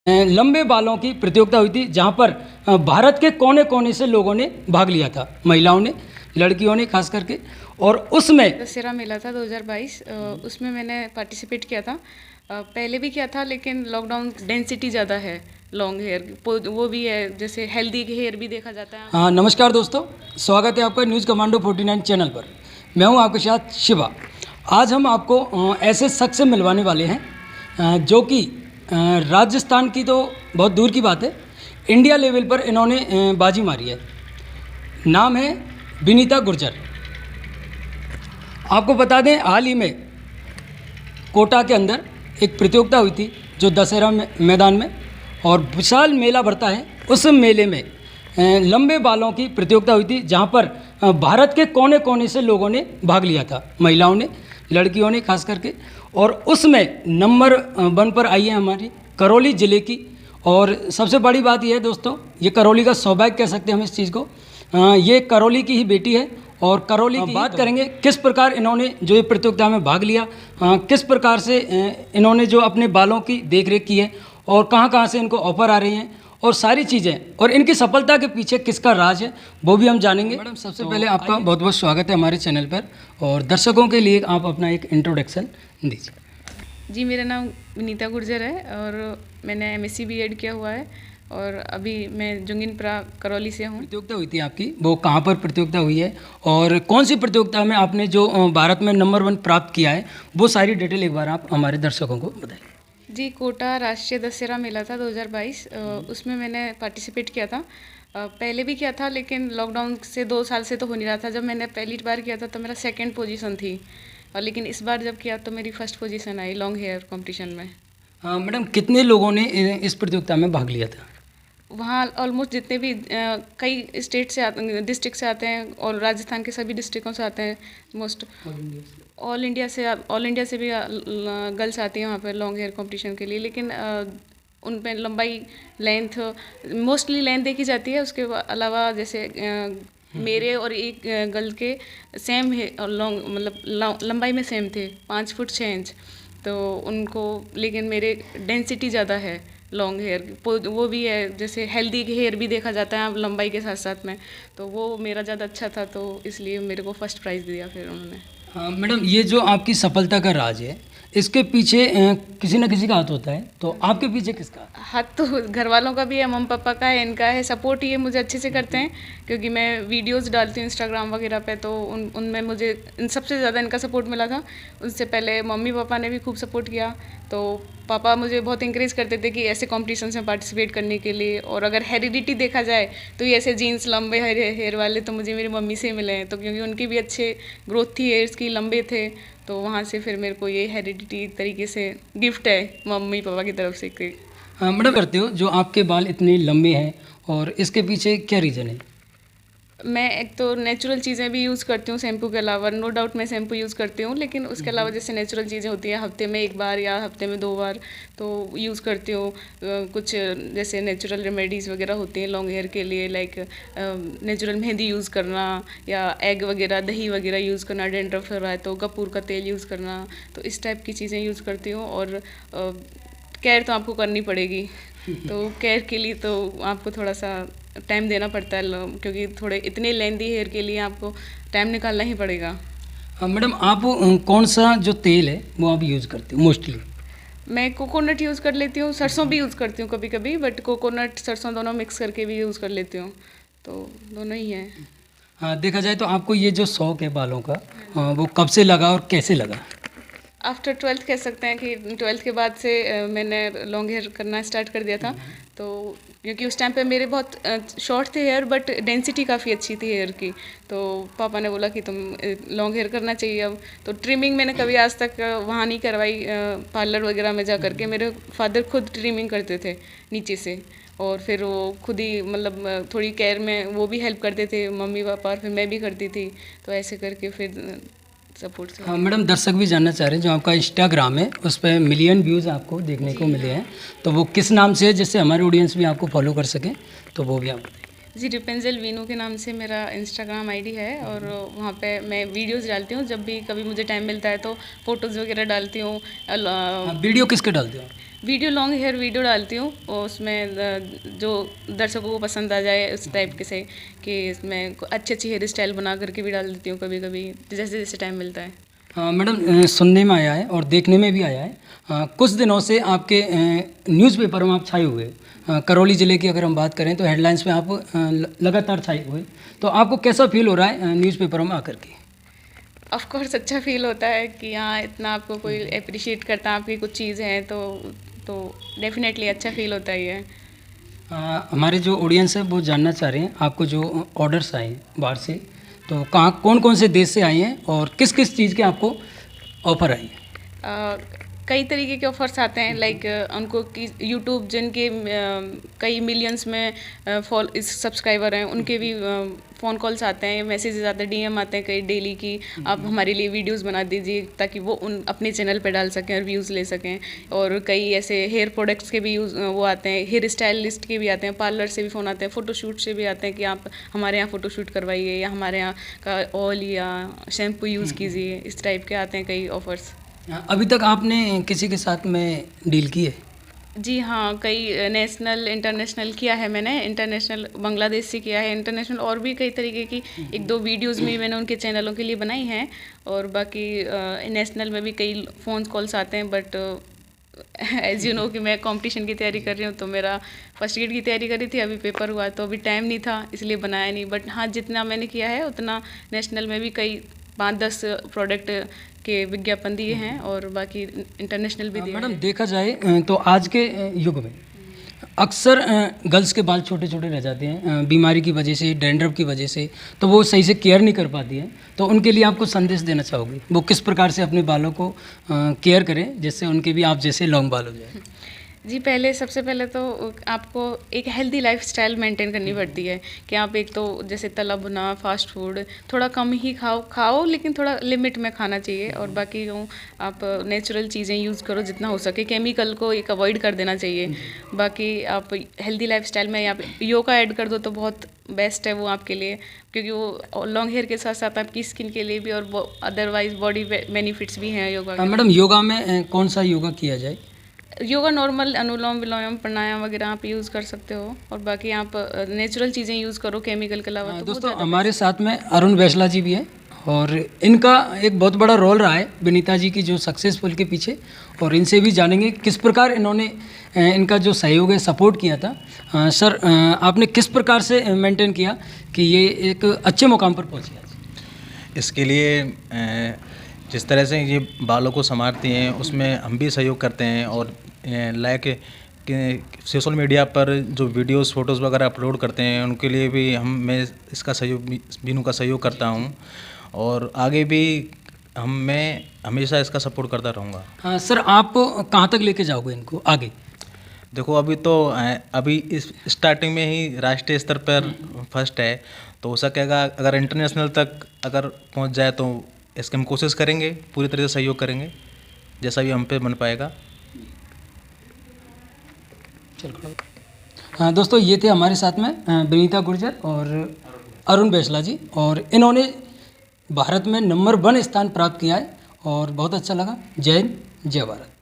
लंबे बालों की प्रतियोगिता हुई थी जहां पर भारत के कोने कोने से लोगों ने भाग लिया था, महिलाओं ने, लड़कियों ने खास करके। और उसमें दशहरा मेला था 2022, उसमें मैंने पार्टिसिपेट किया था। पहले भी किया था लेकिन लॉकडाउन डेंसिटी ज़्यादा है लॉन्ग हेयर, वो भी है, जैसे हेल्दी हेयर भी देखा जाता है। हाँ, नमस्कार दोस्तों, स्वागत है आपका न्यूज़ कमांडो 49 चैनल पर। मैं हूं आपके साथ शिवा। आज हम आपको ऐसे शख्स से मिलवाने वाले हैं जो कि राजस्थान की तो बहुत दूर की बात है, इंडिया लेवल पर इन्होंने बाजी मारी है। नाम है विनीता गुर्जर। आपको बता दें, हाल ही में कोटा के अंदर एक प्रतियोगिता हुई थी जो दशहरा मैदान में, और विशाल मेला भरता है। उस मेले में लंबे बालों की प्रतियोगिता हुई थी जहां पर भारत के कोने कोने से लोगों ने भाग लिया था, महिलाओं ने, लड़कियों ने खास करके। और उसमें नंबर 1 पर आई है हमारी करौली ज़िले की। और सबसे बड़ी बात यह है दोस्तों, ये करौली का सौभाग्य कह सकते हैं हम इस चीज़ को। ये करौली की ही बेटी है और करौली की बात करेंगे किस प्रकार इन्होंने जो ये प्रतियोगिता में भाग लिया, किस प्रकार से इन्होंने जो अपने बालों की देखरेख की है और कहाँ से इनको ऑफर आ रही हैं और सारी चीज़ें, और इनकी सफलता के पीछे किसका राज है वो भी हम जानेंगे। मैडम, सबसे पहले आपका बहुत बहुत स्वागत है हमारे चैनल पर, और दर्शकों के लिए आप अपना एक इंट्रोडक्शन दीजिए। जी, मेरा नाम विनीता गुर्जर है और मैंने MSc B.Ed किया हुआ है और अभी मैं जुंगिनपुरा करौली से हूँ। प्रतियोगिता हुई थी आपकी, वो कहाँ पर प्रतियोगिता हुई है और कौन सी प्रतियोगिता में आपने जो भारत में नंबर 1 प्राप्त किया है, वो सारी डिटेल एक बार आप हमारे दर्शकों को बताइए। जी, कोटा राष्ट्रीय दशहरा मेला था 2022, उसमें मैंने पार्टिसिपेट किया था। पहले भी किया था लेकिन लॉकडाउन से 2 साल से तो हो नहीं रहा था। जब मैंने पहली बार किया था तो मेरा 2nd पोजीशन थी, और लेकिन इस बार जब किया तो मेरी 1st पोजीशन आई लॉन्ग हेयर कंपटीशन में। हाँ मैडम, कितने लोगों ने इस प्रतियोगिता में भाग लिया था? वहाँ ऑलमोस्ट जितने भी कई स्टेट से आते, डिस्ट्रिक्ट से आते हैं, और राजस्थान के सभी डिस्ट्रिक्टों से आते हैं। मोस्ट ऑल इंडिया से भी गर्ल्स आती हैं वहाँ पर लॉन्ग हेयर कंपटीशन के लिए। लेकिन उन पर लंबाई, लेंथ, मोस्टली लेंथ देखी जाती है। उसके अलावा जैसे मेरे और एक गर्ल के सेम है और लॉन्ग, मतलब लंबाई में सेम थे, 5 फुट 6 इंच। तो उनको, लेकिन मेरे डेंसिटी ज़्यादा है लॉन्ग हेयर, वो भी है, जैसे हेल्दी हेयर भी देखा जाता है लंबाई के साथ साथ में। तो वो मेरा ज़्यादा अच्छा था, तो इसलिए मेरे को 1st प्राइज़ दिया फिर उन्होंने। हाँ मैडम, ये जो आपकी सफलता का राज है, इसके पीछे किसी न किसी का हाथ होता है, तो आपके पीछे किसका? हाथ तो घर वालों का भी है, मम्मी पापा का है, इनका है। सपोर्ट ये मुझे अच्छे से करते हैं क्योंकि मैं वीडियोस डालती हूँ इंस्टाग्राम वगैरह पे, तो उनमें मुझे सबसे ज़्यादा इनका सपोर्ट मिला था। उससे पहले मम्मी पापा ने भी खूब सपोर्ट किया। तो पापा मुझे बहुत इंकरेज करते थे कि ऐसे कॉम्पिटिशन्स में पार्टिसिपेट करने के लिए। और अगर हेरिडिटी देखा जाए तो ये ऐसे जीन्स लंबे हेयर वाले तो मुझे मेरी मम्मी से मिले हैं, तो क्योंकि उनकी भी अच्छे ग्रोथ थी, हेयर्स की लंबे थे, तो वहाँ से फिर मेरे को ये हेरिडिटी तरीके से गिफ्ट है मम्मी पापा की तरफ से। हाँ मैडम, करते हो जो आपके बाल इतने लंबे हैं, और इसके पीछे क्या रीज़न है? मैं एक तो नेचुरल चीज़ें भी यूज़ करती हूँ शैम्पू के अलावा। नो डाउट मैं शैम्पू यूज़ करती हूँ, लेकिन उसके अलावा जैसे नेचुरल चीज़ें होती हैं, हफ्ते में 1 बार या हफ्ते में 2 बार तो यूज़ करती हूँ। कुछ जैसे नेचुरल रेमेडीज़ वगैरह होती हैं लॉन्ग हेयर के लिए, लाइक नेचुरल मेहंदी यूज़ करना, या एग वगैरह, दही वगैरह यूज़ करना, डेंड्रफ हो रहा है तो कपूर का तेल यूज़ करना। तो इस टाइप की चीज़ें यूज़ करती हूँ। और केयर तो आपको करनी पड़ेगी, तो केयर के लिए तो आपको थोड़ा सा टाइम देना पड़ता है, क्योंकि थोड़े इतने लेंदी हेयर के लिए आपको टाइम निकालना ही पड़ेगा। मैडम, आप कौन सा जो तेल है वो आप यूज़ करते हो मोस्टली? मैं कोकोनट यूज़ कर लेती हूँ, सरसों भी यूज़ करती हूँ कभी कभी, बट कोकोनट सरसों दोनों मिक्स करके भी यूज़ कर लेती हूँ, तो दोनों ही हैं। हाँ, देखा जाए तो आपको ये जो शौक है बालों का, वो कब से लगा और कैसे लगा? आफ्टर 12th कह सकते हैं कि 12th के बाद से मैंने लॉन्ग हेयर करना स्टार्ट कर दिया था। तो क्योंकि उस टाइम पे मेरे बहुत शॉर्ट थे हेयर, बट डेंसिटी काफ़ी अच्छी थी हेयर की, तो पापा ने बोला कि तुम लॉन्ग हेयर करना चाहिए अब। तो ट्रिमिंग मैंने कभी आज तक वहाँ नहीं करवाई, पार्लर वगैरह में जा करके। मेरे फादर खुद ट्रिमिंग करते थे नीचे से, और फिर वो खुद ही, मतलब थोड़ी केयर में वो भी हेल्प करते थे मम्मी पापा, और फिर मैं भी करती थी, तो ऐसे करके फिर सपोर्ट से। हाँ मैडम, दर्शक भी जानना चाह रहे हैं, जो आपका इंस्टाग्राम है उस पर मिलियन व्यूज़ आपको देखने को मिले हैं, तो वो किस नाम से है, जिससे हमारे ऑडियंस भी आपको फॉलो कर सकें, तो वो भी आप बताइए। जी, रिपेंजल वीनू के नाम से मेरा इंस्टाग्राम आईडी है, और वहाँ पे मैं वीडियोस डालती हूँ। जब भी कभी मुझे टाइम मिलता है तो फ़ोटोज़ वगैरह डालती हूँ। हाँ, वीडियो किसके डालते हो? वीडियो लॉन्ग हेयर वीडियो डालती हूँ और उसमें जो दर्शकों को पसंद आ जाए उस टाइप के से कि इसमें अच्छी अच्छी हेयर स्टाइल बना करके भी डाल देती हूँ कभी कभी, जैसे जैसे टाइम मिलता है। मैडम, सुनने में आया है और देखने में भी आया है, कुछ दिनों से आपके न्यूज़पेपर में आप छाए हुए हैं। करौली ज़िले की अगर हम बात करें तो हेडलाइंस में आप लगातार छाए हुए, तो आपको कैसा फील हो रहा है न्यूज़पेपर में आकर के? ऑफ कोर्स अच्छा फील होता है कि हाँ इतना आपको कोई अप्रिशिएट करता है आपकी कुछ चीज़ हैं तो डेफिनेटली अच्छा फील होता ही है। हमारे जो ऑडियंस है वो जानना चाह रहे हैं आपको जो ऑर्डर्स आए हैं बाहर से, तो कहाँ कौन कौन से देश से आए हैं और किस किस चीज़ के आपको ऑफ़र आई है? कई तरीके के ऑफर्स आते हैं, लाइक उनको कि यूट्यूब जिनके कई मिलियंस में सब्सक्राइबर हैं उनके भी फ़ोन कॉल्स आते हैं, मैसेजेस आते हैं, डीएम आते हैं कई डेली की आप हमारे लिए वीडियोस बना दीजिए ताकि वो उन अपने चैनल पे डाल सकें और व्यूज़ ले सकें। और कई ऐसे हेयर प्रोडक्ट्स के भी वो आते हैं, हेयर स्टाइलिस्ट के भी आते हैं, पार्लर से भी फ़ोन आते हैं, फ़ोटोशूट से भी आते हैं कि आप हमारे यहाँ फ़ोटोशूट करवाइए या हमारे यहाँ का ऑयल या शैम्पू यूज़ कीजिए, इस टाइप के आते हैं कई ऑफ़र्स। अभी तक आपने किसी के साथ में डील की है? जी हाँ, कई नेशनल इंटरनेशनल किया है मैंने। इंटरनेशनल बांग्लादेश से किया है, इंटरनेशनल और भी कई तरीके की एक दो वीडियोस भी मैंने उनके चैनलों के लिए बनाई हैं। और बाकी नेशनल में भी कई फ़ोन कॉल्स आते हैं, बट एज़ यू नो कि मैं कंपटीशन की तैयारी कर रही हूँ, तो मेरा फर्स्ट ग्रेड की तैयारी करी थी, अभी पेपर हुआ तो अभी टाइम नहीं था इसलिए बनाया नहीं। बट हाँ, जितना मैंने किया है उतना नेशनल में भी कई 5-10 प्रोडक्ट के विज्ञापन दिए हैं और बाकी इंटरनेशनल भी दिए हैं। मैडम, देखा जाए तो आज के युग में अक्सर गर्ल्स के बाल छोटे छोटे रह जाते हैं बीमारी की वजह से, डैंड्रफ की वजह से, तो वो सही से केयर नहीं कर पाती हैं, तो उनके लिए आपको संदेश देना चाहोगे वो किस प्रकार से अपने बालों को केयर करें जिससे उनके भी आप जैसे लॉन्ग बाल हो जाए? जी, पहले सबसे पहले तो आपको एक हेल्दी लाइफस्टाइल मेंटेन करनी पड़ती है कि आप एक तो जैसे तला भुना फास्ट फूड थोड़ा कम ही खाओ लेकिन थोड़ा लिमिट में खाना चाहिए। और बाकी आप नेचुरल चीज़ें यूज़ करो जितना हो सके, केमिकल को एक अवॉइड कर देना चाहिए। बाकी आप हेल्दी लाइफस्टाइल में आप योगा ऐड कर दो तो बहुत बेस्ट है वो आपके लिए, क्योंकि वो लॉन्ग हेयर के साथ साथ आपकी स्किन के लिए भी और अदरवाइज बॉडी बेनिफिट्स भी हैं योगा के। मैडम, योगा में कौन सा योगा किया जाए? योगा नॉर्मल अनुलोम विलोम प्राणायाम वगैरह आप यूज़ कर सकते हो और बाकी आप नेचुरल चीज़ें यूज़ करो केमिकल के अलावा। तो दोस्तों, हमारे साथ में अरुण बैसला जी भी है और इनका एक बहुत बड़ा रोल रहा है विनीता जी की जो सक्सेसफुल के पीछे, और इनसे भी जानेंगे किस प्रकार इन्होंने इनका जो सहयोग है सपोर्ट किया था। सर, आपने किस प्रकार से मेंटेन किया कि ये एक अच्छे मुकाम पर पहुँचे आज? इसके लिए जिस तरह से ये बालों को संवारती हैं उसमें हम भी सहयोग करते हैं और लाइक सोशल मीडिया पर जो वीडियोस फोटोज़ वगैरह अपलोड करते हैं उनके लिए भी मैं इसका सहयोग बीनू का सहयोग करता हूं और आगे भी मैं हमेशा इसका सपोर्ट करता रहूँगा। हाँ सर, आप कहाँ तक लेके जाओगे इनको आगे? देखो, अभी इस स्टार्टिंग में ही राष्ट्रीय स्तर पर फर्स्ट है, तो हो सकेगा अगर इंटरनेशनल तक अगर पहुँच जाए तो इसकी हम कोशिश करेंगे, पूरी तरह से सहयोग करेंगे जैसा भी हम पे बन पाएगा। चलो। हाँ दोस्तों, ये थे हमारे साथ में विनीता गुर्जर और अरुण बैसला जी, और इन्होंने भारत में नंबर 1 स्थान प्राप्त किया है और बहुत अच्छा लगा। जय हिंद, जय भारत।